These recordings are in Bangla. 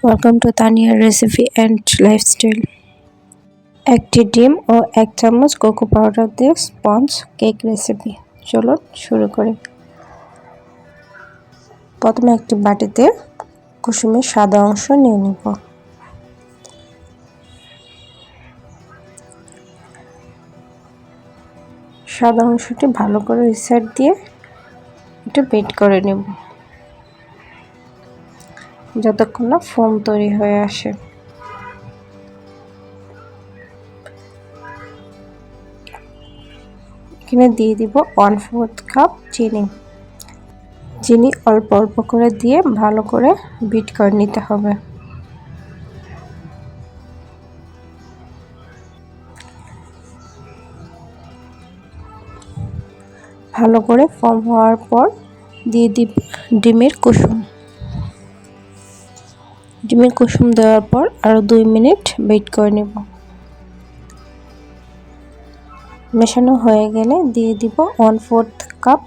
ওয়েলকাম টু তানিয়ার রেসিপি অ্যান্ড লাইফস্টাইল। একটি ডিম ও 1 চামচ কোকো পাউডার দিয়ে স্পঞ্জ কেক রেসিপি। চলুন শুরু করি। প্রথমে একটি বাটিতে কুসুমের সাদা অংশ নিয়ে নিব। সাদা অংশটি ভালো করে রিসাইড দিয়ে একটু বিট করে নেব যতক্ষণ না ফোম তৈরি হয়ে আসে। এখানে দিয়ে দিব 1/4 কাপ চিনি অল্প অল্প করে দিয়ে ভালো করে বিট করে নিতে হবে। ভালো করে ফর্ম হওয়ার পর দিয়ে দিব ডিমের কুসুম দেওয়ার পর আরও 2 মিনিট বিট করে নেব। মেশানো হয়ে গেলে দিয়ে দিব 1/4 কাপ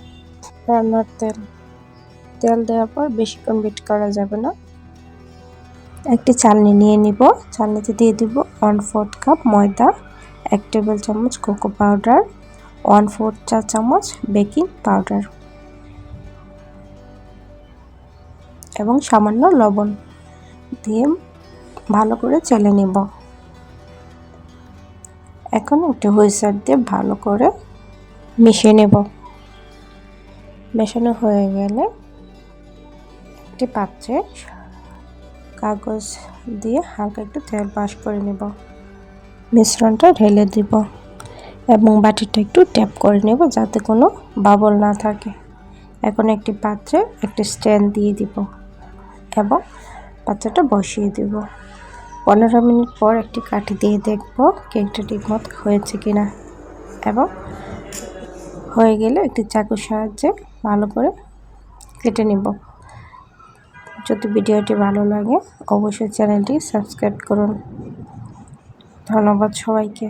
রান্নার তেল দেওয়ার পর বেশিক্ষণ বিট করা যাবে না। একটি চালনি নিয়ে নিব। চালনিতে দিয়ে দিব 1/4 কাপ ময়দা, 1 টেবিল চামচ কোকো পাউডার, 1/4 চা চামচ বেকিং পাউডার এবং সামান্য লবণ দিয়ে ভালো করে চেলে নিব। এখন একটু হুইস্কার দিয়ে ভালো করে মিশিয়ে নেব। মেশানো হয়ে গেলে একটি পাত্রে কাগজ দিয়ে হালকা একটু তেল ব্রাশ করে নেব। মিশ্রণটা ঢেলে দিব এবং বাটিটা একটু ট্যাপ করে নেব যাতে কোনো বাবল না থাকে। এখন একটি পাত্রে একটি স্ট্যান্ড দিয়ে দিব এবং পাত্রটা বসিয়ে দেব। 15 মিনিট পর একটি কাঠি দিয়ে দেখব কেকটা ঠিকমতো হয়েছে কিনা এবং হয়ে গেলে একটি চাকুর সাহায্যে ভালো করে কেটে নেব। যদি ভিডিওটি ভালো লাগে অবশ্যই চ্যানেলটি সাবস্ক্রাইব করুন। ধন্যবাদ সবাইকে।